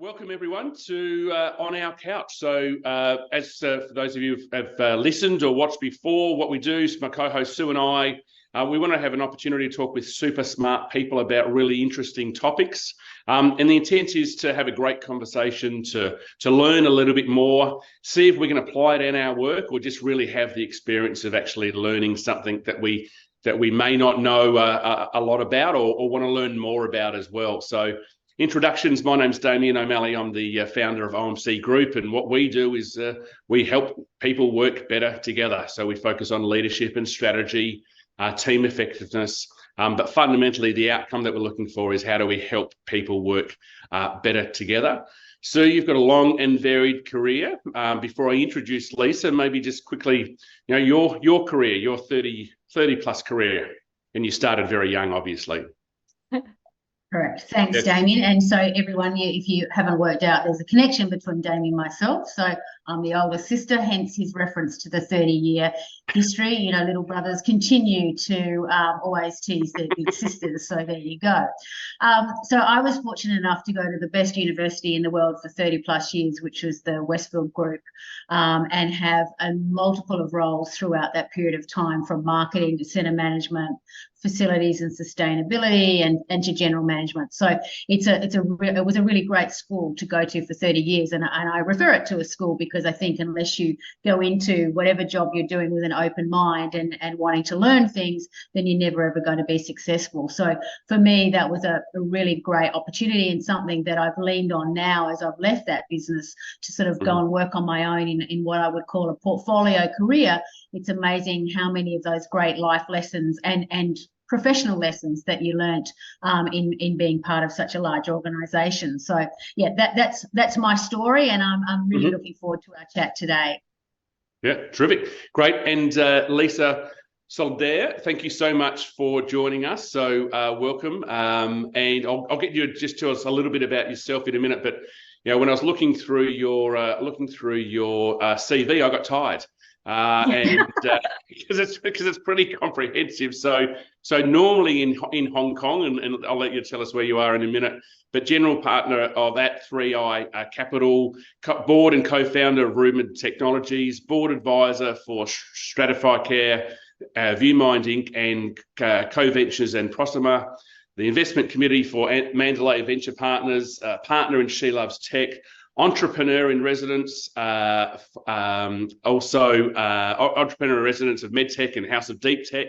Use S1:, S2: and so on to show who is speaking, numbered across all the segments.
S1: Welcome everyone to On Our Couch. So for those of you who have listened or watched before, what we do, my co-host Sue and I, we want to have an opportunity to talk with super smart people about really interesting topics. And the intent is to have a great conversation, to learn a little bit more, see if we can apply it in our work or just really have the experience of actually learning something that we may not know a lot about or want to learn more about as well. So introductions, my name's Damien O'Malley. I'm the founder of OMC Group, and what we do is we help people work better together. So we focus on leadership and strategy, team effectiveness, but fundamentally the outcome that we're looking for is how do we help people work better together. So you've got a long and varied career. Before I introduce Leesa, maybe just quickly, your career, your 30 plus career, and you started very young, obviously.
S2: Correct. Thanks, Damien. And so everyone, if you haven't worked out, there's a connection between Damien and myself. So I'm the older sister, hence his reference to the 30-year history. Little brothers continue to always tease their big sisters. So there you go. So I was fortunate enough to go to the best university in the world for 30 plus years, which was the Westfield Group, and have a multiple of roles throughout that period of time, from marketing to centre management, facilities and sustainability, and to general management. So it was a really great school to go to for 30 years, and I refer it to a school because I think unless you go into whatever job you're doing with an open mind and wanting to learn things, then you're never ever going to be successful. So for me, that was a really great opportunity, and something that I've leaned on now as I've left that business to sort of go and work on my own in what I would call a portfolio career. It's amazing how many of those great life lessons and professional lessons that you learnt in being part of such a large organisation. So yeah, that's my story, and I'm really looking forward to our chat today.
S1: Yeah, terrific, great. And Leesa Soulodre, thank you so much for joining us. So welcome, and I'll get you just tell us a little bit about yourself in a minute. But when I was looking through your CV, I got tired. And because it's pretty comprehensive. So normally in Hong Kong, and I'll let you tell us where you are in a minute, but general partner of At3i Capital, board and co-founder of Ruben Technologies, board advisor for Stratify Care, Viewmind Inc., and Co-Ventures and Proxima, the investment committee for Mandalay Venture Partners, partner in She Loves Tech, entrepreneur in residence, also entrepreneur in residence of MedTech and House of Deep Tech,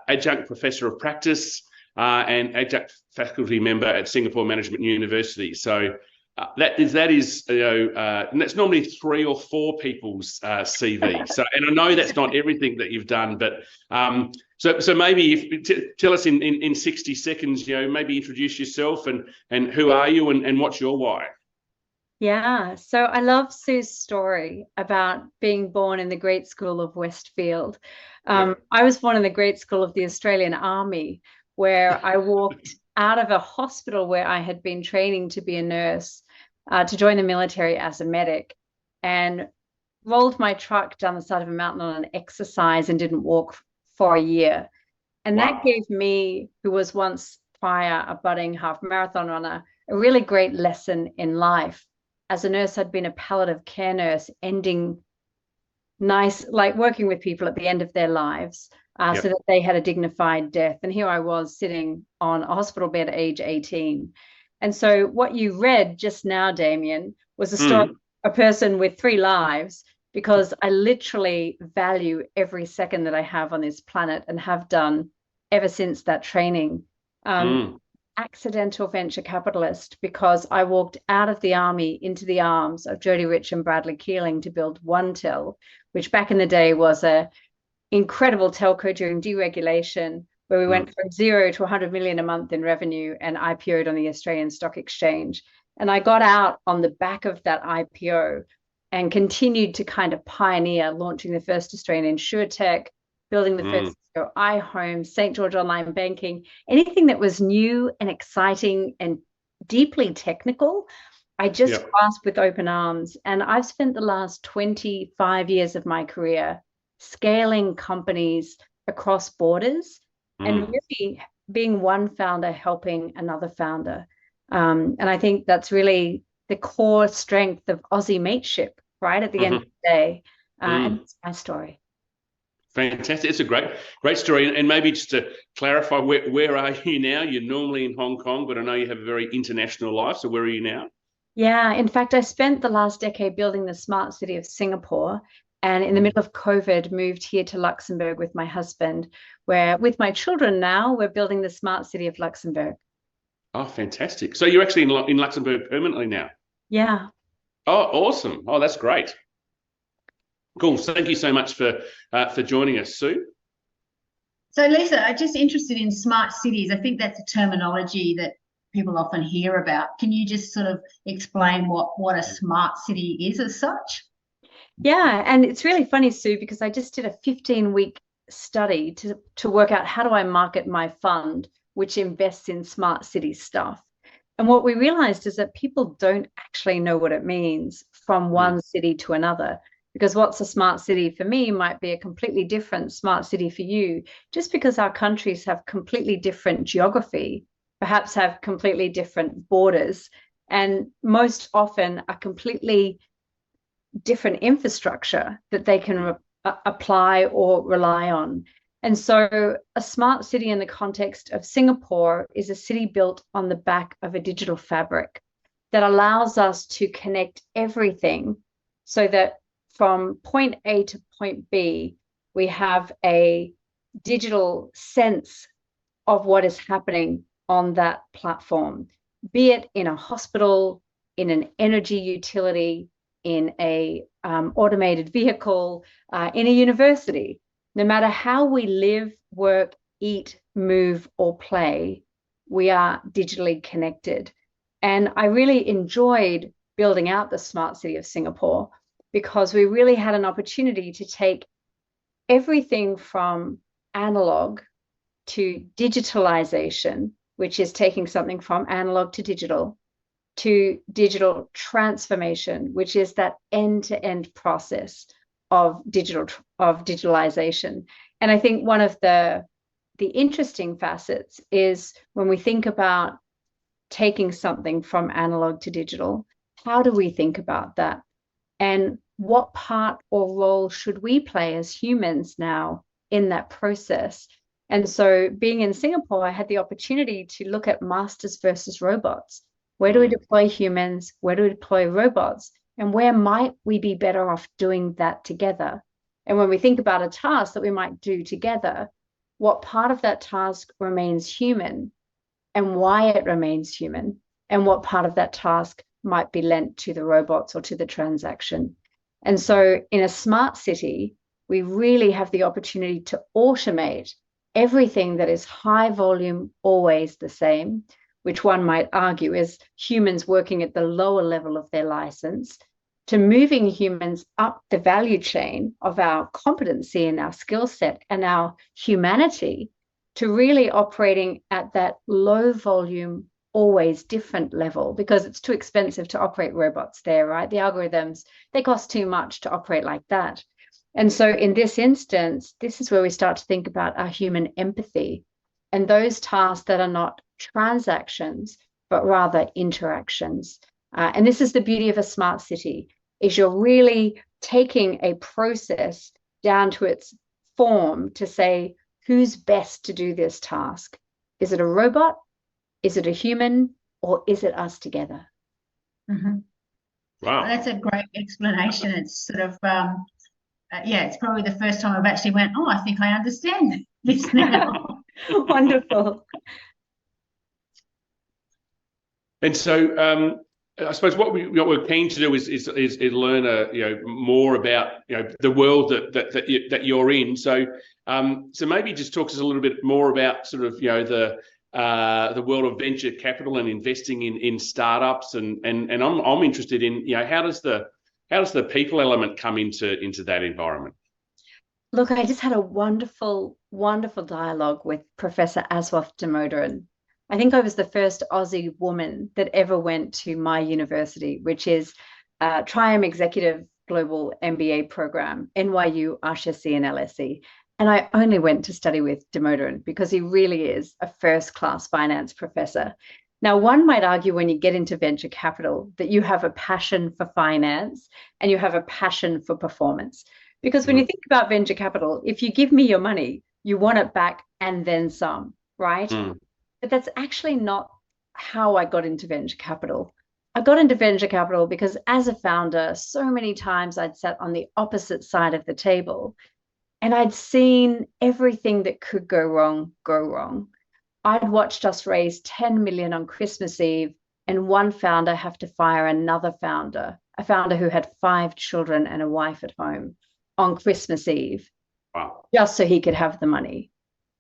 S1: adjunct professor of practice, and adjunct faculty member at Singapore Management University. So that is and that's normally 3 or 4 people's CV. So, and I know that's not everything that you've done, but so maybe tell us in 60 seconds, maybe introduce yourself and who are you and what's your why.
S3: Yeah, so I love Sue's story about being born in the Great School of Westfield. I was born in the Great School of the Australian Army, where I walked out of a hospital where I had been training to be a nurse to join the military as a medic, and rolled my truck down the side of a mountain on an exercise and didn't walk for a year. And that gave me, who was once prior a budding half marathon runner, a really great lesson in life. As a nurse, I'd been a palliative care nurse, working with people at the end of their lives so that they had a dignified death. And here I was sitting on a hospital bed at age 18. And so what you read just now, Damien, was a story of a person with 3 lives, because I literally value every second that I have on this planet and have done ever since that training. Accidental venture capitalist, because I walked out of the army into the arms of Jody Rich and Bradley Keeling to build OneTel, which back in the day was a incredible telco during deregulation, where we went from 0 to 100 million a month in revenue and IPO'd on the Australian Stock Exchange. And I got out on the back of that IPO and continued to kind of pioneer, launching the first Australian insurtech, building the first iHome, St. George Online Banking, anything that was new and exciting and deeply technical, I just grasped with open arms. And I've spent the last 25 years of my career scaling companies across borders and really being one founder helping another founder. And I think that's really the core strength of Aussie mateship, right? At the end of the day. And it's my story.
S1: Fantastic. It's a great story. And maybe just to clarify, where are you now? You're normally in Hong Kong, but I know you have a very international life. So where are you now?
S3: Yeah, in fact, I spent the last decade building the smart city of Singapore, and in the middle of COVID, moved here to Luxembourg with my husband, where with my children now, we're building the smart city of Luxembourg.
S1: Oh, fantastic. So you're actually in Luxembourg permanently now?
S3: Yeah.
S1: Oh, awesome. Oh, that's great. Cool. Thank you so much for joining us, Sue.
S2: So, Leesa, I'm just interested in smart cities. I think that's a terminology that people often hear about. Can you just sort of explain what a smart city is as such?
S3: Yeah, and it's really funny, Sue, because I just did a 15-week study to work out how do I market my fund, which invests in smart city stuff. And what we realized is that people don't actually know what it means from one city to another, because what's a smart city for me might be a completely different smart city for you, just because our countries have completely different geography, perhaps have completely different borders, and most often a completely different infrastructure that they can apply or rely on. And so a smart city in the context of Singapore is a city built on the back of a digital fabric that allows us to connect everything so that from point A to point B, we have a digital sense of what is happening on that platform, be it in a hospital, in an energy utility, in a automated vehicle, in a university. No matter how we live, work, eat, move, or play, we are digitally connected. And I really enjoyed building out the smart city of Singapore because we really had an opportunity to take everything from analog to digitalization, which is taking something from analog to digital transformation, which is that end-to-end process of digitalization. And I think one of the interesting facets is when we think about taking something from analog to digital, how do we think about that? And what part or role should we play as humans now in that process? And so being in Singapore, I had the opportunity to look at masters versus robots. Where do we deploy humans? Where do we deploy robots? And where might we be better off doing that together? And when we think about a task that we might do together, what part of that task remains human and why it remains human, and what part of that task might be lent to the robots or to the transaction. And so in a smart city, we really have the opportunity to automate everything that is high volume, always the same, which one might argue is humans working at the lower level of their license, to moving humans up the value chain of our competency and our skill set and our humanity, to really operating at that low volume, always different level, because it's too expensive to operate robots there, right? The algorithms, they cost too much to operate like that. And so in this instance, this is where we start to think about our human empathy and those tasks that are not transactions, but rather interactions. And this is the beauty of a smart city, is you're really taking a process down to its form to say, who's best to do this task? Is it a robot? Is it a human? Or is it us together?
S2: Mm-hmm.
S1: Wow.
S2: That's a great explanation. It's sort of, yeah, it's probably the first time I've actually went, oh, I think I understand this now.
S3: Wonderful.
S1: And so I suppose what we're keen to do is learn more about the world that you're in. So so maybe just talk to us a little bit more about sort of the world of venture capital and investing in startups, and I'm interested in how does the people element come into that environment?
S3: Look, I just had a wonderful dialogue with Professor Aswath Damodaran. I think I was the first Aussie woman that ever went to my university, which is Triumph Executive Global MBA program, NYU, RCSC, and LSE. And I only went to study with Damodaran because he really is a first-class finance professor. Now, one might argue when you get into venture capital that you have a passion for finance and you have a passion for performance. Because when you think about venture capital, if you give me your money, you want it back and then some, right? But that's actually not how I got into venture capital. I got into venture capital because as a founder, so many times I'd sat on the opposite side of the table and I'd seen everything that could go wrong go wrong. I'd watched us raise 10 million on Christmas Eve and one founder have to fire another founder, a founder who had 5 children and a wife at home on Christmas Eve, just so he could have the money.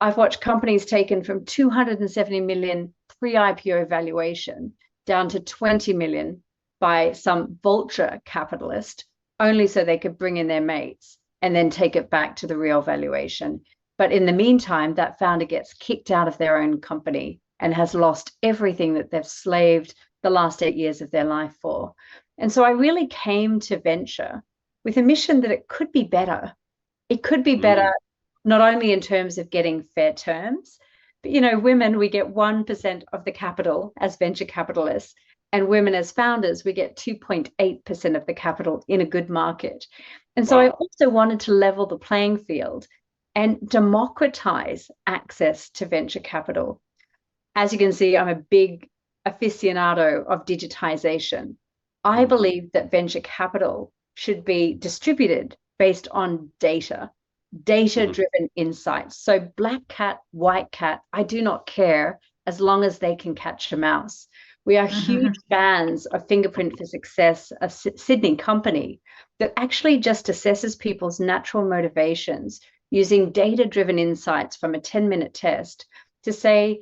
S3: I've watched companies taken from 270 million pre-IPO valuation down to 20 million by some vulture capitalist, only so they could bring in their mates and then take it back to the real valuation. But in the meantime, that founder gets kicked out of their own company and has lost everything that they've slaved the last 8 years of their life for. And so I really came to venture with a mission that it could be better. It could be better, not only in terms of getting fair terms, but, you know, women, we get 1% of the capital as venture capitalists, and women as founders, we get 2.8% of the capital in a good market. And so I also wanted to level the playing field and democratize access to venture capital. As you can see, I'm a big aficionado of digitization. I believe that venture capital should be distributed based on data-driven insights. So black cat, white cat, I do not care as long as they can catch a mouse. We are huge fans of Fingerprint for Success, a Sydney company that actually just assesses people's natural motivations using data-driven insights from a 10-minute test to say,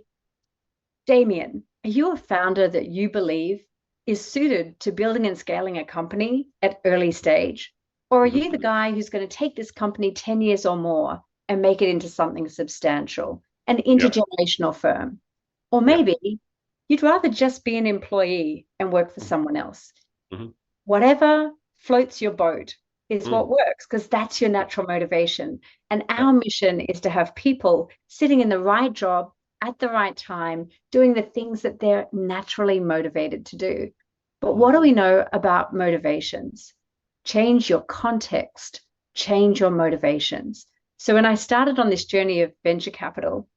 S3: Damien, are you a founder that you believe is suited to building and scaling a company at early stage? Or are you the guy who's going to take this company 10 years or more and make it into something substantial, an intergenerational firm? Or maybe you'd rather just be an employee and work for someone else. Whatever floats your boat is what works, because that's your natural motivation. And our mission is to have people sitting in the right job at the right time, doing the things that they're naturally motivated to do. But what do we know about motivations? Change your context, change your motivations. So when I started on this journey of venture capital,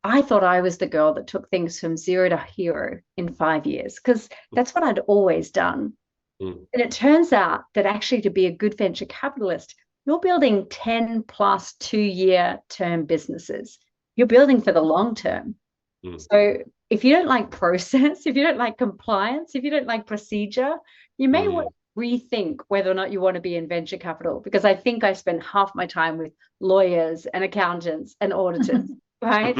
S3: I thought I was the girl that took things from 0 to hero in 5 years, because that's what I'd always done. And it turns out that actually to be a good venture capitalist, you're building 10 plus 2-year term businesses. You're building for the long term. So if you don't like process, if you don't like compliance, if you don't like procedure, you may want to rethink whether or not you want to be in venture capital, because I think I spend half my time with lawyers and accountants and auditors, right?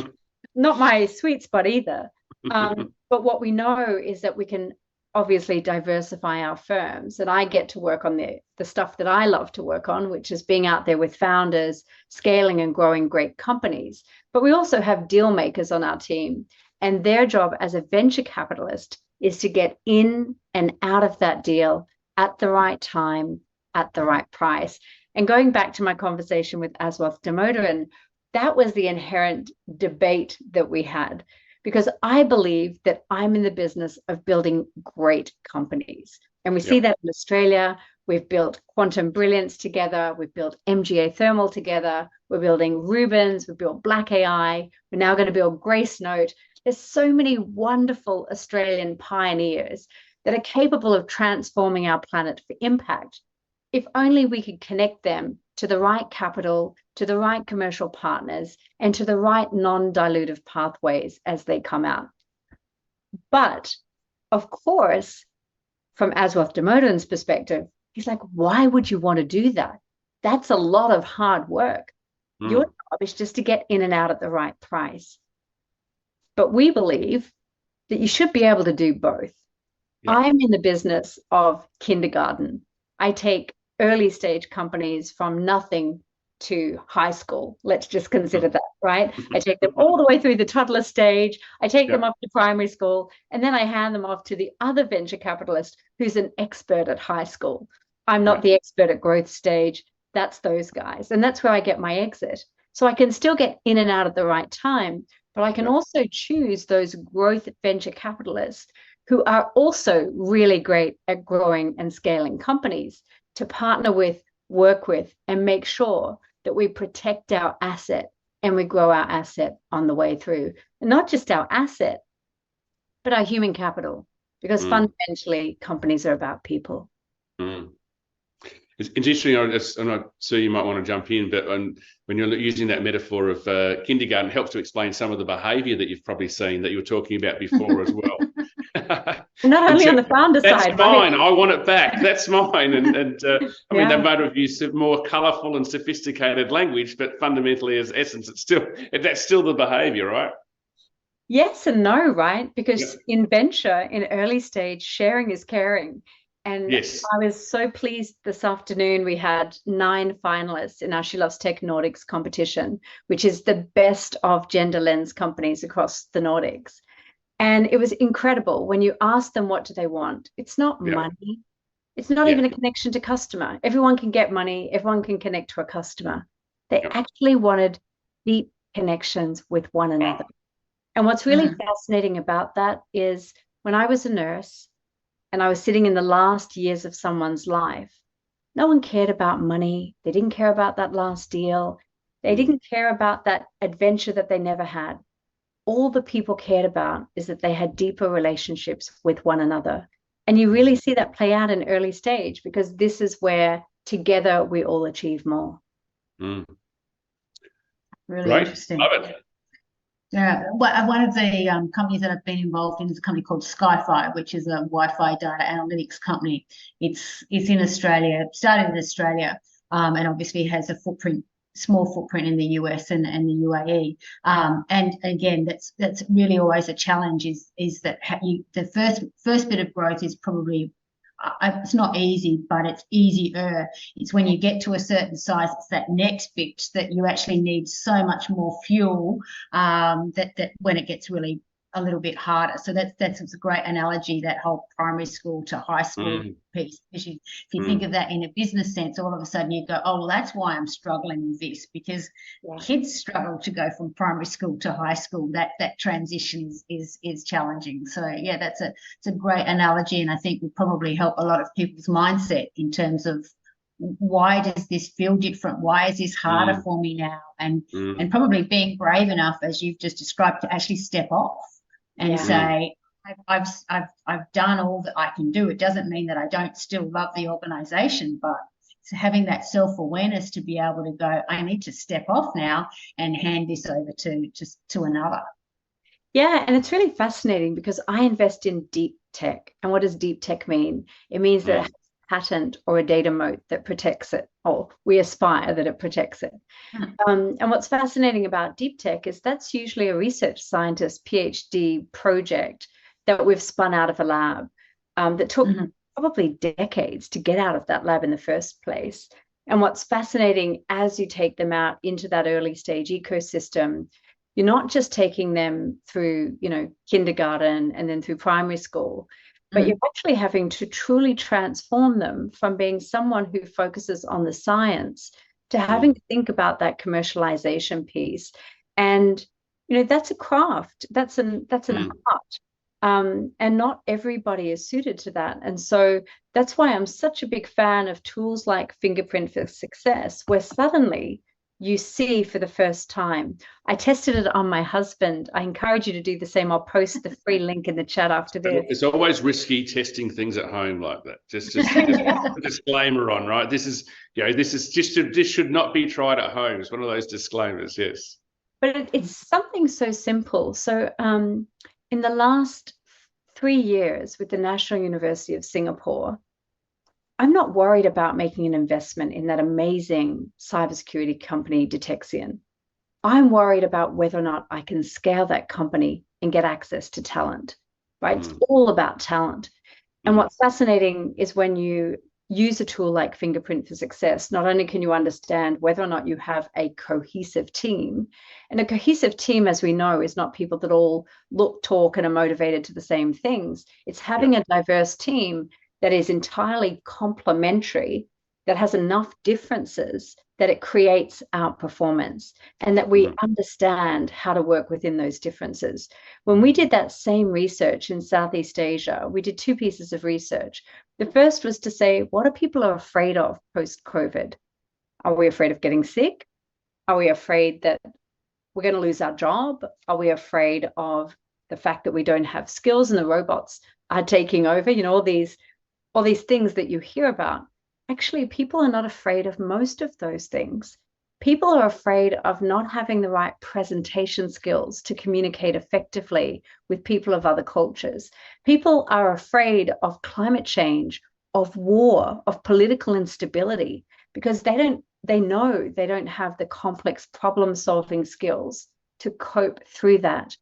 S3: Not my sweet spot either. But what we know is that we can obviously diversify our firms, and I get to work on the stuff that I love to work on, which is being out there with founders, scaling and growing great companies. But we also have deal makers on our team, and their job as a venture capitalist is to get in and out of that deal at the right time, at the right price. And going back to my conversation with Aswath Damodaran, that was the inherent debate that we had, because I believe that I'm in the business of building great companies. And we see that in Australia. We've built Quantum Brilliance together. We've built MGA Thermal together. We're building Rubens. We've built Black AI. We're now going to build Grace Note. There's so many wonderful Australian pioneers that are capable of transforming our planet for impact. If only we could connect them to the right capital, to the right commercial partners, and to the right non-dilutive pathways as they come out. But of course, from Aswath Damodaran's perspective, he's like, why would you want to do that? That's a lot of hard work. Your job is just to get in and out at the right price. But we believe that you should be able to do both. I'm in the business of kindergarten. I take early stage companies from nothing to high school. Let's just consider that, right? I take them all the way through the toddler stage. I take them up to primary school, and then I hand them off to the other venture capitalist who's an expert at high school. I'm not the expert at growth stage. That's those guys. And that's where I get my exit. So I can still get in and out at the right time, but I can also choose those growth venture capitalists who are also really great at growing and scaling companies to partner with, work with, and make sure that we protect our asset and we grow our asset on the way through. And not just our asset, but our human capital, because fundamentally companies are about people.
S1: It's interesting. I'm not sure you might want to jump in, but when you're using that metaphor of kindergarten, it helps to explain some of the behaviour that you've probably seen that you were talking about before as well.
S3: Not only on the founder
S1: that's
S3: side.
S1: That's mine. Right? I want it back. That's mine. And I mean, they might have used more colourful and sophisticated language, but fundamentally, as essence, that's still the behaviour, right?
S3: Yes and no, right? Because in venture, in early stage, sharing is caring. And I was so pleased this afternoon. We had 9 finalists in our She Loves Tech Nordics competition, which is the best of gender lens companies across the Nordics. And it was incredible when you ask them what do they want. It's not money. It's not even a connection to customer. Everyone can get money. Everyone can connect to a customer. They actually wanted deep connections with one another. And what's really fascinating about that is when I was a nurse and I was sitting in the last years of someone's life, no one cared about money. They didn't care about that last deal. They didn't care about that adventure that they never had. All the people cared about is that they had deeper relationships with one another. And you really see that play out in early stage, because this is where together we all achieve more.
S2: Really interesting.
S1: Love it.
S2: Yeah, one of the companies that I've been involved in is a company called Skyfi, which is a Wi-Fi data analytics company. It's in Australia, started in Australia, and obviously has a small footprint in the US and the UAE. And again, that's really always a challenge. Is that the first bit of growth is probably. It's not easy, but it's easier. It's when you get to a certain size, it's that next bit that you actually need so much more fuel that when it gets really a little bit harder. So that's a great analogy, that whole primary school to high school piece. If you think of that in a business sense, all of a sudden you go, oh, well, that's why I'm struggling with this, because kids struggle to go from primary school to high school. That transition is challenging. So yeah, it's a great analogy, and I think will probably help a lot of people's mindset in terms of why does this feel different? Why is this harder for me now? And probably being brave enough, as you've just described, to actually step off and say, I've done all that I can do. It doesn't mean that I don't still love the organisation, but it's having that self-awareness to be able to go, I need to step off now and hand this over to another.
S3: Yeah, and it's really fascinating because I invest in deep tech. And what does deep tech mean? It means that it has a patent or a data moat that protects it, or we aspire that it protects it. And what's fascinating about deep tech is that's usually a research scientist PhD project that we've spun out of a lab that took probably decades to get out of that lab in the first place. And what's fascinating, as you take them out into that early stage ecosystem, you're not just taking them through, kindergarten and then through primary school, but you're actually having to truly transform them from being someone who focuses on the science to having to think about that commercialization piece. And, that's a craft, that's an art. And not everybody is suited to that. And so that's why I'm such a big fan of tools like Fingerprint for Success, where suddenly you see for the first time. I tested it on my husband. I encourage you to do the same. I'll post the free link in the chat after this.
S1: It's always risky testing things at home like that. Just a disclaimer on, right? This should not be tried at home. It's one of those disclaimers, yes.
S3: But it's something so simple. So in the last 3 years with the National University of Singapore, I'm not worried about making an investment in that amazing cybersecurity company, Detexion. I'm worried about whether or not I can scale that company and get access to talent, right? It's all about talent. And what's fascinating is when you use a tool like Fingerprint for Success, not only can you understand whether or not you have a cohesive team, and a cohesive team, as we know, is not people that all look, talk, and are motivated to the same things. It's having a diverse team that is entirely complementary, that has enough differences that it creates outperformance, and that we understand how to work within those differences. When we did that same research in Southeast Asia, we did 2 pieces of research. The first was to say, what are people afraid of post-COVID? Are we afraid of getting sick? Are we afraid that we're going to lose our job? Are we afraid of the fact that we don't have skills and the robots are taking over? You know, all these things that you hear about. Actually, people are not afraid of most of those things. People are afraid of not having the right presentation skills to communicate effectively with people of other cultures. People are afraid of climate change, of war, of political instability, because they know they don't have the complex problem-solving skills to cope through that.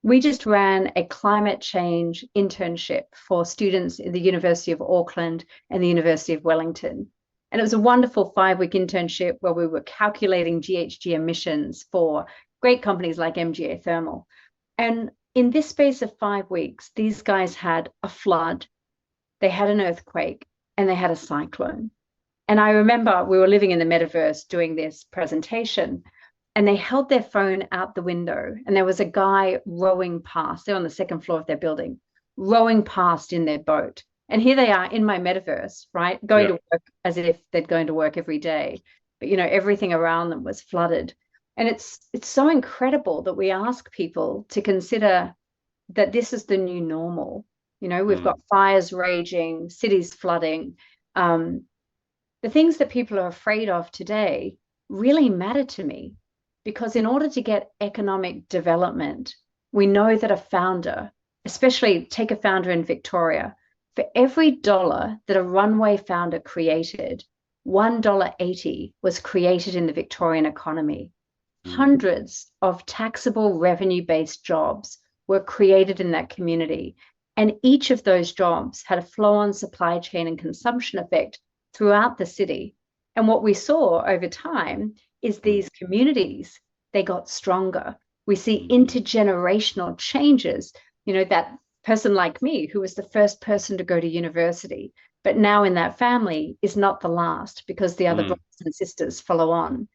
S3: We just ran a climate change internship for students in the University of Auckland and the University of Wellington. And it was a wonderful 5-week internship where we were calculating GHG emissions for great companies like MGA Thermal. And in this space of 5 weeks, these guys had a flood, they had an earthquake, and they had a cyclone. And I remember we were living in the metaverse doing this presentation, and they held their phone out the window, and there was a guy rowing past. They're on the 2nd floor of their building, rowing past in their boat. And here they are in my metaverse, right? Going to work as if they're going to work every day. But, you know, everything around them was flooded. And it's so incredible that we ask people to consider that this is the new normal. You know, we've got fires raging, cities flooding. The things that people are afraid of today really matter to me. Because in order to get economic development, we know that a founder, especially take a founder in Victoria, for every dollar that a runway founder created, $1.80 was created in the Victorian economy. Hundreds of taxable revenue-based jobs were created in that community. And each of those jobs had a flow-on supply chain and consumption effect throughout the city. And what we saw over time is these communities, they got stronger. We see intergenerational changes. You know, that person like me who was the first person to go to university, but now in that family is not the last because the other brothers and sisters follow on.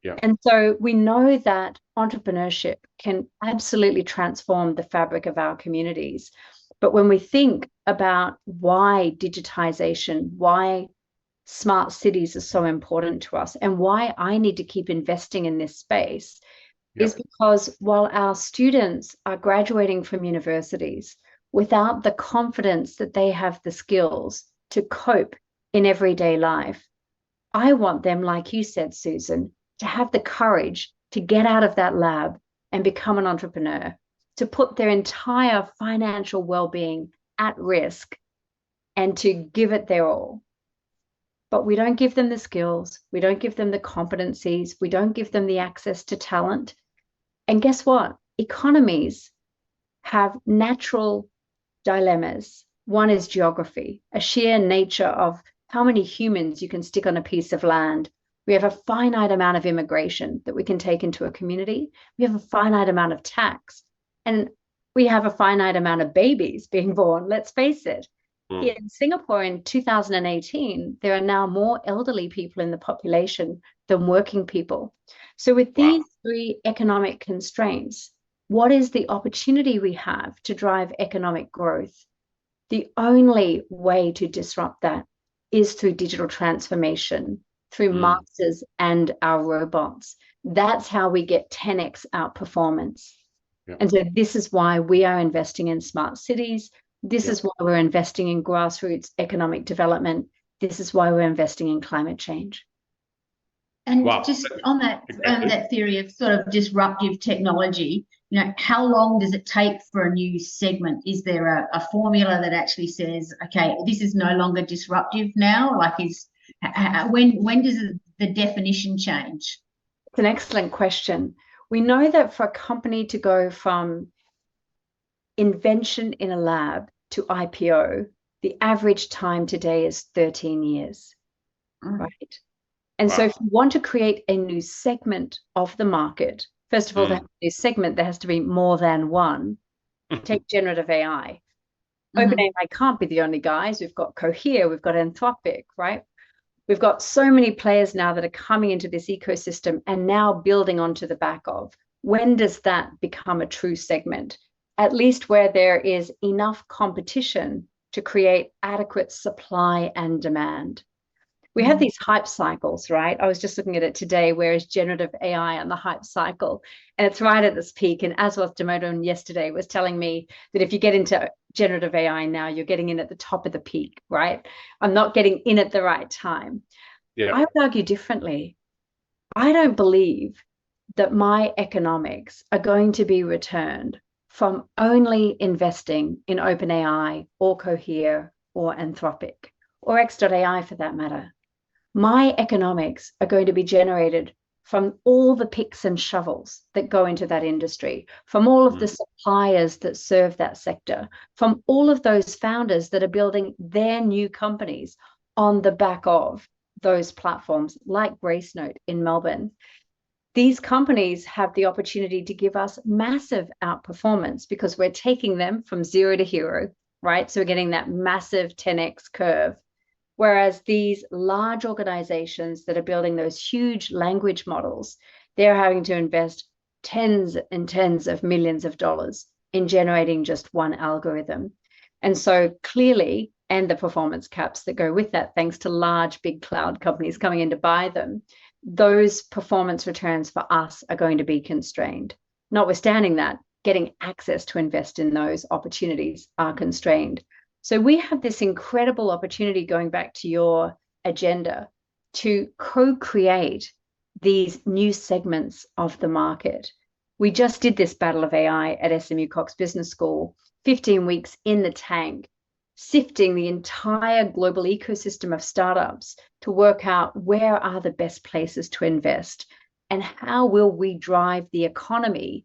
S1: Yeah.
S3: And so we know that entrepreneurship can absolutely transform the fabric of our communities. But when we think about why digitization, why smart cities are so important to us, and why I need to keep investing in this space, is because while our students are graduating from universities without the confidence that they have the skills to cope in everyday life, I want them, like you said, Susan, to have the courage to get out of that lab and become an entrepreneur, to put their entire financial well-being at risk and to give it their all. But we don't give them the skills, we don't give them the competencies, we don't give them the access to talent. And guess what? Economies have natural dilemmas. One is geography, a sheer nature of how many humans you can stick on a piece of land. We have a finite amount of immigration that we can take into a community. We have a finite amount of tax. And we have a finite amount of babies being born, let's face it. Here in Singapore in 2018, there are now more elderly people in the population than working people. So with these 3 economic constraints, what is the opportunity we have to drive economic growth? The only way to disrupt that is through digital transformation, through masters and our robots. That's how we get 10x outperformance. And so this is why we are investing in smart cities. This is why we're investing in grassroots economic development. This is why we're investing in climate change.
S2: And just on that theory of sort of disruptive technology, you know, how long does it take for a new segment? Is there a formula that actually says, okay, this is no longer disruptive now? Like, when does the definition change?
S3: It's an excellent question. We know that for a company to go from invention in a lab to IPO, the average time today is 13 years, right? And so if you want to create a new segment of the market, first of all, to have a new segment, there has to be more than one. Take generative AI. OpenAI can't be the only guys. We've got Cohere, we've got Anthropic, right? We've got so many players now that are coming into this ecosystem and now building onto the back of. When does that become a true segment? At least where there is enough competition to create adequate supply and demand. We have these hype cycles, right? I was just looking at it today, where is generative AI on the hype cycle? And it's right at this peak. And Aswath Damodaran yesterday was telling me that if you get into generative AI now, you're getting in at the top of the peak, right? I'm not getting in at the right time.
S1: Yeah.
S3: I would argue differently. I don't believe that my economics are going to be returned from only investing in OpenAI or Cohere or Anthropic or X.AI for that matter. My economics are going to be generated from all the picks and shovels that go into that industry, from all of the suppliers that serve that sector, from all of those founders that are building their new companies on the back of those platforms, like Gracenote in Melbourne. These companies have the opportunity to give us massive outperformance because we're taking them from 0 to hero, right? So we're getting that massive 10x curve. Whereas these large organizations that are building those huge language models, they're having to invest tens and tens of millions of dollars in generating just one algorithm. And so clearly, and the performance caps that go with that, thanks to large, big cloud companies coming in to buy them, those performance returns for us are going to be constrained. Notwithstanding that, getting access to invest in those opportunities are constrained. So we have this incredible opportunity, going back to your agenda, to co-create these new segments of the market. We just did this Battle of AI at SMU Cox Business School, 15 weeks in the tank, sifting the entire global ecosystem of startups to work out where are the best places to invest and how will we drive the economy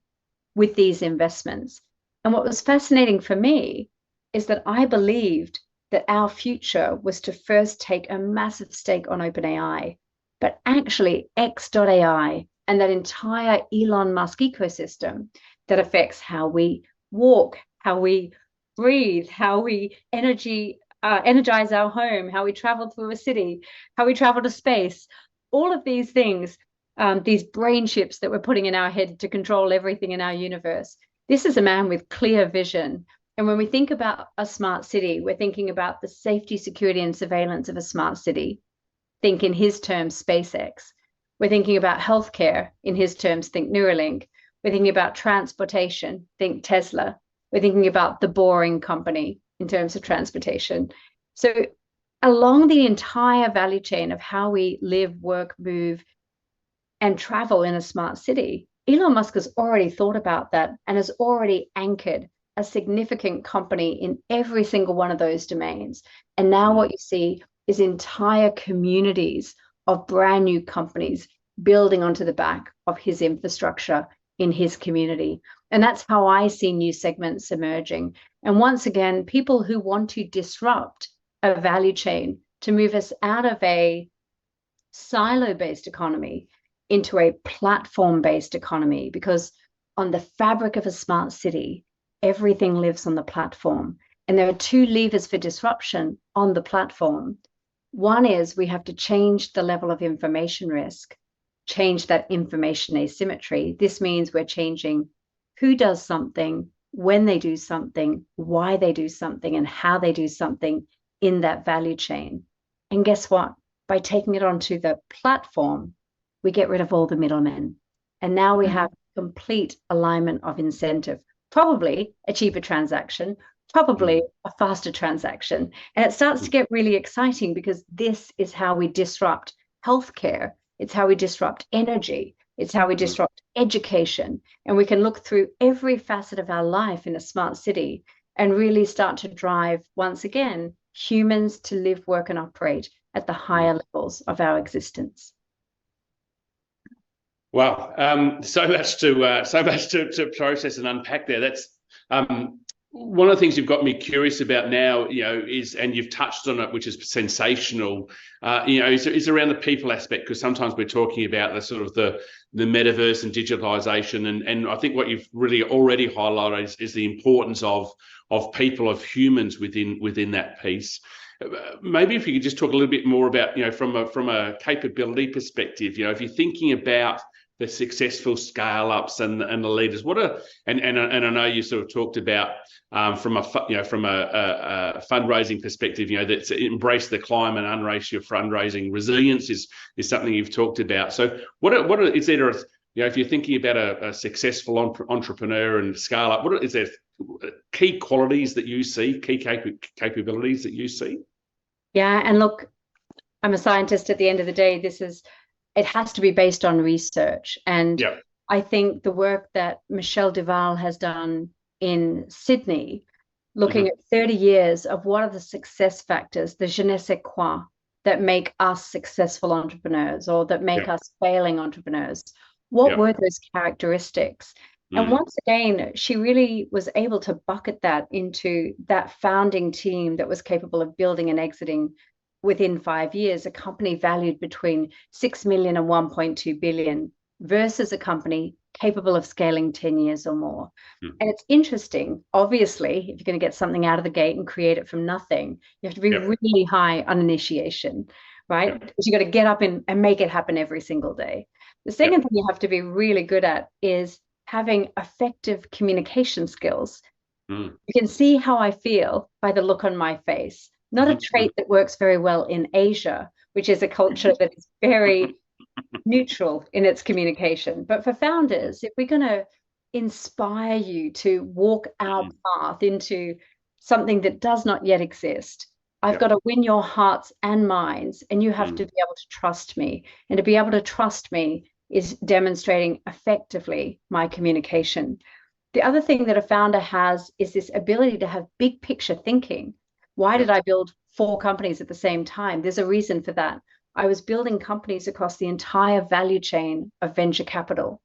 S3: with these investments. And what was fascinating for me is that I believed that our future was to first take a massive stake on OpenAI, but actually X.AI and that entire Elon Musk ecosystem that affects how we walk, how we breathe, how we energize our home, how we travel through a city, how we travel to space, all of these things, these brain chips that we're putting in our head to control everything in our universe. This is a man with clear vision. And when we think about a smart city, we're thinking about the safety, security, and surveillance of a smart city. Think in his terms, SpaceX. We're thinking about healthcare. In his terms, think Neuralink. We're thinking about transportation. Think Tesla. We're thinking about the Boring Company in terms of transportation. So along the entire value chain of how we live, work, move, and travel in a smart city, Elon Musk has already thought about that and has already anchored a significant company in every single one of those domains. And now what you see is entire communities of brand new companies building onto the back of his infrastructure in his community. And that's how I see new segments emerging. And once again, people who want to disrupt a value chain to move us out of a silo-based economy into a platform-based economy, because on the fabric of a smart city, everything lives on the platform. And there are two levers for disruption on the platform. One is we have to change the level of information risk, change that information asymmetry. This means we're changing who does something, when they do something, why they do something, and how they do something in that value chain. And guess what? By taking it onto the platform, we get rid of all the middlemen. And now we have complete alignment of incentive. Probably a cheaper transaction, probably a faster transaction. And it starts to get really exciting, because this is how we disrupt healthcare. It's how we disrupt energy. It's how we disrupt education. And we can look through every facet of our life in a smart city and really start to drive, once again, humans to live, work, and operate at the higher levels of our existence.
S1: Wow, so much to process and unpack there. That's one of the things you've got me curious about now. Is, and you've touched on it, which is sensational. Is around the people aspect, because sometimes we're talking about the sort of the metaverse and digitalization, and I think what you've really already highlighted is the importance of people, of humans within that piece. maybe if you could just talk a little bit more about, from a capability perspective, if you're thinking about the successful scale ups and the leaders, and I know you sort of talked about from a fundraising perspective, that's embrace the climate, unrace your fundraising. Resilience is something you've talked about. So what is there? If you're thinking about a successful entrepreneur and scale up, is there key qualities that you see, key capabilities that you see?
S3: Yeah, and look, I'm a scientist at the end of the day. It has to be based on research. And
S1: yeah.
S3: I think the work that Michelle Duval has done in Sydney, looking at 30 years of what are the success factors, the je ne sais quoi, that make us successful entrepreneurs or that make us failing entrepreneurs. What were those characteristics? And once again, she really was able to bucket that into that founding team that was capable of building and exiting within 5 years a company valued between 6 million and 1.2 billion versus a company capable of scaling 10 years or more. And it's interesting, obviously, if you're going to get something out of the gate and create it from nothing, you have to be really high on initiation, right? Because you got to get up and make it happen every single day. The second thing you have to be really good at is having effective communication skills. You can see how I feel by the look on my face. Not a trait that works very well in Asia, which is a culture that is very neutral in its communication. But for founders, if we're going to inspire you to walk our path into something that does not yet exist, I've got to win your hearts and minds, and you have to be able to trust me. And to be able to trust me is demonstrating effectively my communication. The other thing that a founder has is this ability to have big picture thinking. Why did I build 4 companies at the same time? There's a reason for that. I was building companies across the entire value chain of venture capital.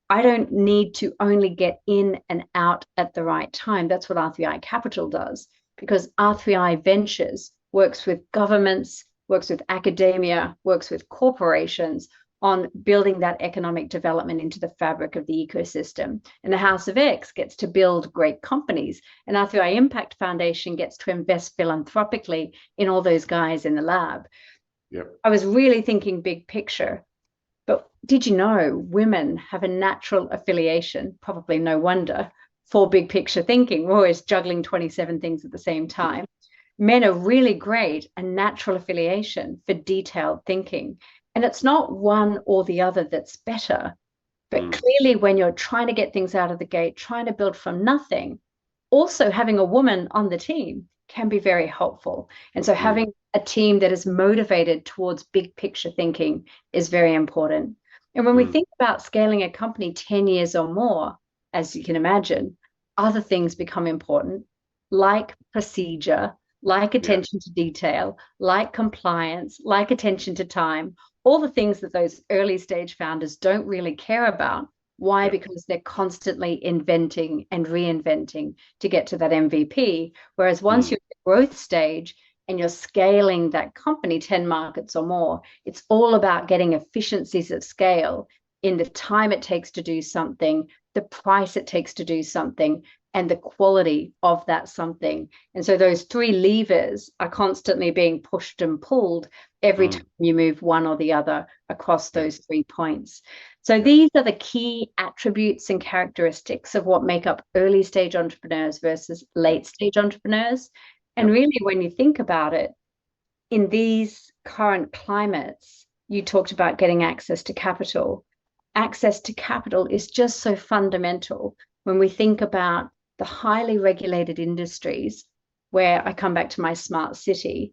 S3: I don't need to only get in and out at the right time. That's what R3I Capital does, because R3I Ventures works with governments, works with academia, works with corporations on building that economic development into the fabric of the ecosystem. And the House of X gets to build great companies. And R3I Impact Foundation gets to invest philanthropically in all those guys in the lab. I was really thinking big picture. But did you know women have a natural affiliation, probably no wonder, for big picture thinking? We're always juggling 27 things at the same time. Men are really great, a natural affiliation for detailed thinking. And it's not one or the other that's better. But clearly, when you're trying to get things out of the gate, trying to build from nothing, also having a woman on the team can be very helpful. And so having a team that is motivated towards big picture thinking is very important. And when we think about scaling a company 10 years or more, as you can imagine, other things become important, like procedure, like attention to detail, like compliance, like attention to time, all the things that those early stage founders don't really care about. Why? Because they're constantly inventing and reinventing to get to that MVP. Whereas once you're at the growth stage and you're scaling that company 10 markets or more, it's all about getting efficiencies of scale in the time it takes to do something, the price it takes to do something, and the quality of that something. And so those 3 levers are constantly being pushed and pulled every time you move one or the other across those 3 points. So these are the key attributes and characteristics of what make up early stage entrepreneurs versus late stage entrepreneurs. And really, when you think about it, in these current climates, you talked about getting access to capital. Access to capital is just so fundamental when we think about the highly regulated industries, where I come back to my smart city.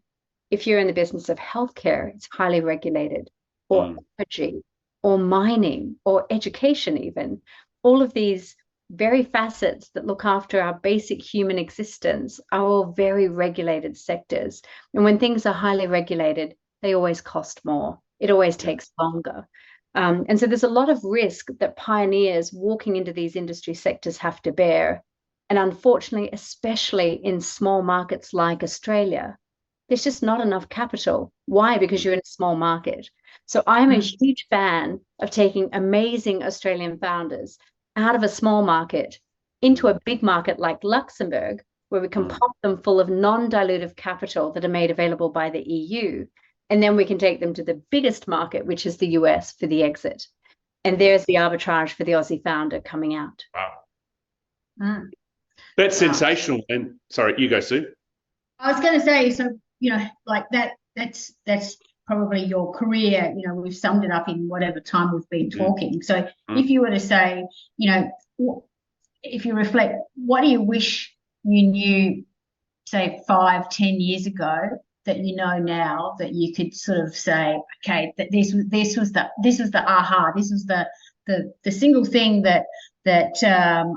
S3: If you're in the business of healthcare, it's highly regulated, or energy, or mining, or education even. All of these very facets that look after our basic human existence are all very regulated sectors. And when things are highly regulated, they always cost more. It always takes longer. And so there's a lot of risk that pioneers walking into these industry sectors have to bear. And unfortunately, especially in small markets like Australia, there's just not enough capital. Why? Because you're in a small market. So I'm a huge fan of taking amazing Australian founders out of a small market into a big market like Luxembourg, where we can pump them full of non-dilutive capital that are made available by the EU. And then we can take them to the biggest market, which is the US, for the exit. And there's the arbitrage for the Aussie founder coming out.
S1: Wow. That's sensational. And sorry, you go, Sue.
S2: I was going to say, so, like that's probably your career. We've summed it up in whatever time we've been talking. So if you were to say, if you reflect, what do you wish you knew, say, 5-10 years ago that you know now, that you could sort of say, okay, that this was the aha, this was the single thing that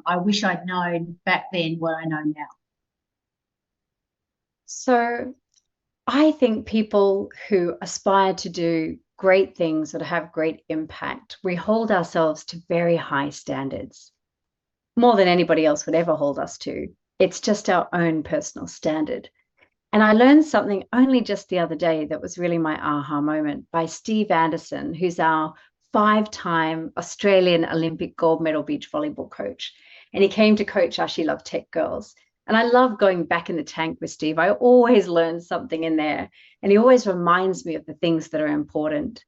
S2: I wish I'd known back then, what I know now?
S3: So I think people who aspire to do great things or to have great impact, we hold ourselves to very high standards, more than anybody else would ever hold us to. It's just our own personal standard. And I learned something only just the other day that was really my aha moment by Steve Anderson, who's our 5-time Australian Olympic gold medal beach volleyball coach. And he came to coach our She Loved Tech girls. And I love going back in the tank with Steve. I always learn something in there. And he always reminds me of the things that are important.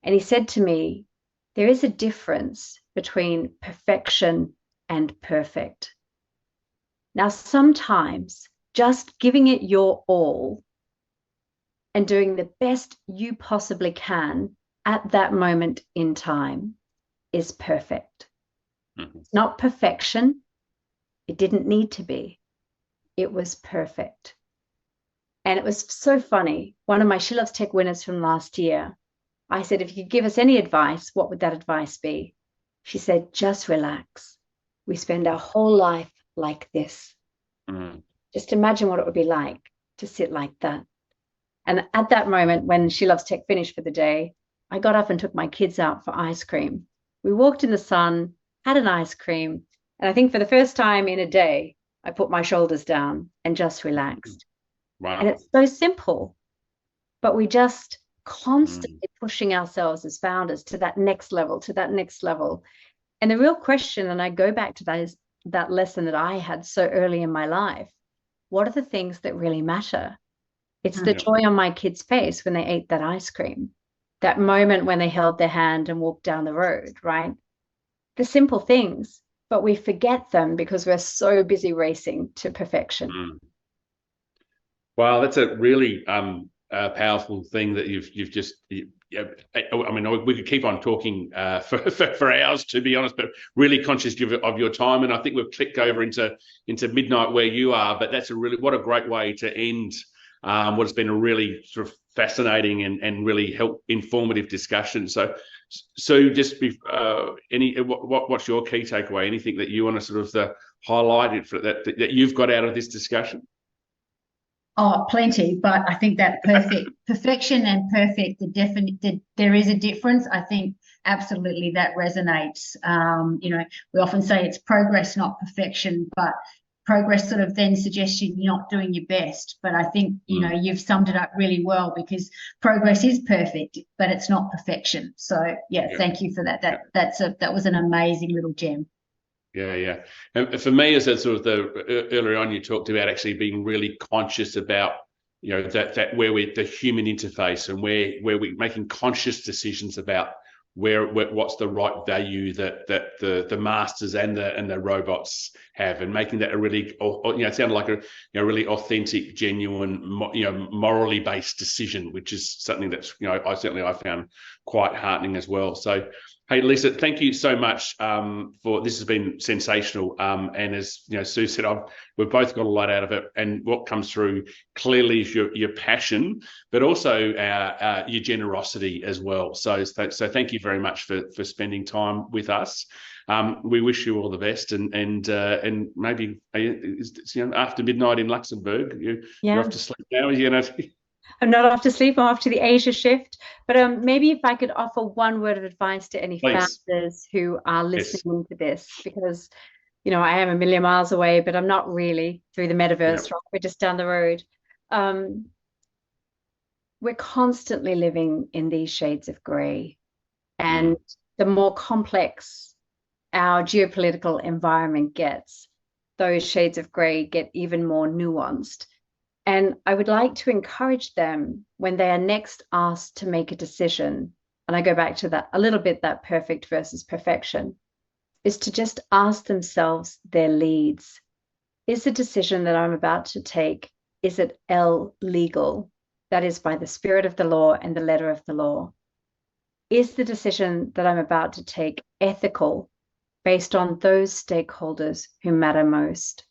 S3: And he said to me, there is a difference between perfection and perfect. Now, sometimes just giving it your all and doing the best you possibly can at that moment in time is perfect. It's not perfection. It didn't need to be. It was perfect. And it was so funny. One of my She Loves Tech winners from last year, I said, if you could give us any advice, what would that advice be? She said, just relax. We spend our whole life like this. Just imagine what it would be like to sit like that. And at that moment, when She Loves Tech finished for the day, I got up and took my kids out for ice cream. We walked in the sun, had an ice cream. And I think for the first time in a day, I put my shoulders down and just relaxed.
S1: Wow.
S3: And it's so simple, but we just constantly pushing ourselves as founders to that next level, to that next level. And the real question, and I go back to that, is that lesson that I had so early in my life. What are the things that really matter? It's the joy on my kids' face when they ate that ice cream, that moment when they held their hand and walked down the road, right? The simple things, but we forget them because we're so busy racing to perfection.
S1: Wow, that's a really powerful thing that you've just. I mean, we could keep on talking for hours, to be honest, but really conscious of your time. And I think we've clicked over into midnight where you are. But that's what a great way to end what's been a really sort of fascinating and really informative discussion. So just what's your key takeaway? Anything that you want to sort of highlight that you've got out of this discussion?
S2: Oh, plenty, but I think that perfection and perfect, there is a difference. I think absolutely that resonates. We often say it's progress, not perfection, but progress sort of then suggests you're not doing your best. But I think, you've summed it up really well, because progress is perfect, but it's not perfection. So thank you for that. That was an amazing little gem.
S1: Yeah. And for me, as a sort of earlier on, you talked about actually being really conscious about, that where we're the human interface and where we're making conscious decisions about what's the right value that the masters and the robots have, and making that a really, it sounded like a really authentic, genuine, morally based decision, which is something that's I found quite heartening as well. So, hey, Leesa, thank you so much for this. Has been sensational. And as Sue said, we've both got a lot out of it. And what comes through clearly is your passion, but also your generosity as well. So thank you very much for spending time with us. We wish you all the best, and maybe it's, after midnight in Luxembourg, you're off to sleep now.
S3: I'm not off to sleep. I'm off to the Asia shift. But maybe if I could offer one word of advice to any founders who are listening to this, because, I am a million miles away, but I'm not really through the metaverse. Right? We're just down the road. We're constantly living in these shades of gray. And the more complex our geopolitical environment gets, those shades of grey get even more nuanced. And I would like to encourage them when they are next asked to make a decision, and I go back to that a little bit, that perfect versus perfection, is to just ask themselves their leads. Is the decision that I'm about to take, is it legal? That is by the spirit of the law and the letter of the law. Is the decision that I'm about to take ethical based on those stakeholders who matter most?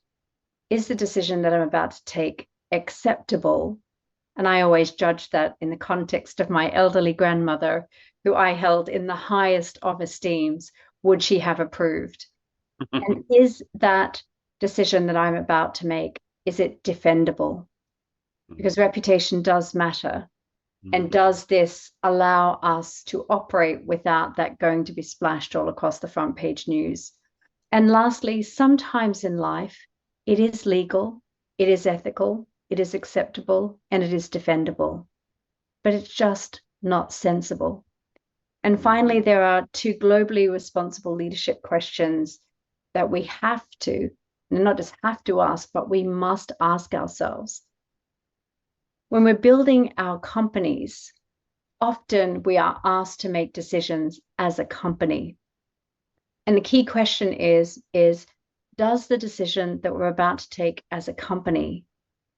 S3: Is the decision that I'm about to take acceptable? And I always judge that in the context of my elderly grandmother, who I held in the highest of esteems. Would she have approved? And is that decision that I'm about to make, is it defendable? Because reputation does matter. And does this allow us to operate without that going to be splashed all across the front page news? And lastly, sometimes in life, it is legal, it is ethical, it is acceptable, and it is defendable, but it's just not sensible. And finally, there are 2 globally responsible leadership questions that we have to, and not just have to ask, but we must ask ourselves. When we're building our companies, often we are asked to make decisions as a company. And the key question is does the decision that we're about to take as a company,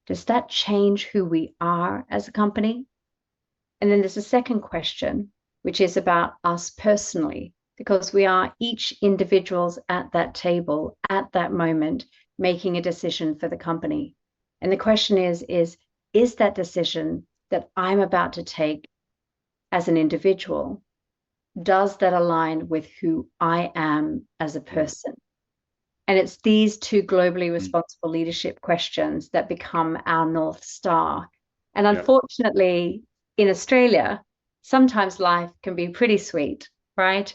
S3: does that change who we are as a company? And then there's a second question, which is about us personally, because we are each individuals at that table at that moment making a decision for the company. And the question is that decision that I'm about to take as an individual, does that align with who I am as a person? And it's these 2 globally responsible leadership questions that become our North Star. And unfortunately, in Australia, sometimes life can be pretty sweet, right?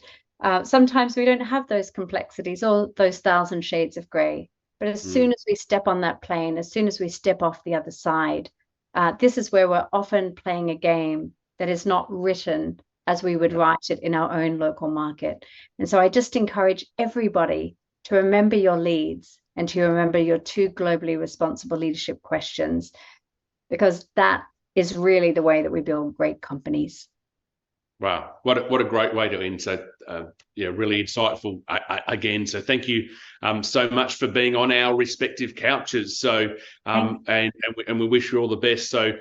S3: Sometimes we don't have those complexities or those 1,000 shades of grey. But as soon as we step on that plane, as soon as we step off the other side, this is where we're often playing a game that is not written as we would write it in our own local market. And so I just encourage everybody to remember your leads and to remember your 2 globally responsible leadership questions, because that is really the way that we build great companies.
S1: Wow, what a great way to end. So, really insightful again. So, thank you so much for being on our respective couches. So, and we wish you all the best. So,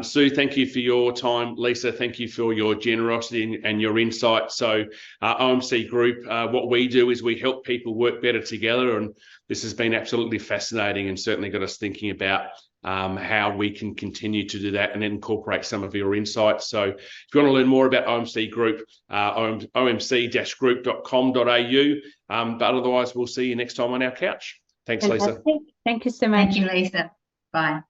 S1: Sue, thank you for your time. Leesa, thank you for your generosity and your insight. So, OMC Group, what we do is we help people work better together, and this has been absolutely fascinating and certainly got us thinking about how we can continue to do that and incorporate some of your insights. So if you want to learn more about OMC Group, omc-group.com.au. But otherwise, we'll see you next time on our couch. Thanks, Leesa.
S3: Thank you so much.
S2: Thank you, Leesa. Bye.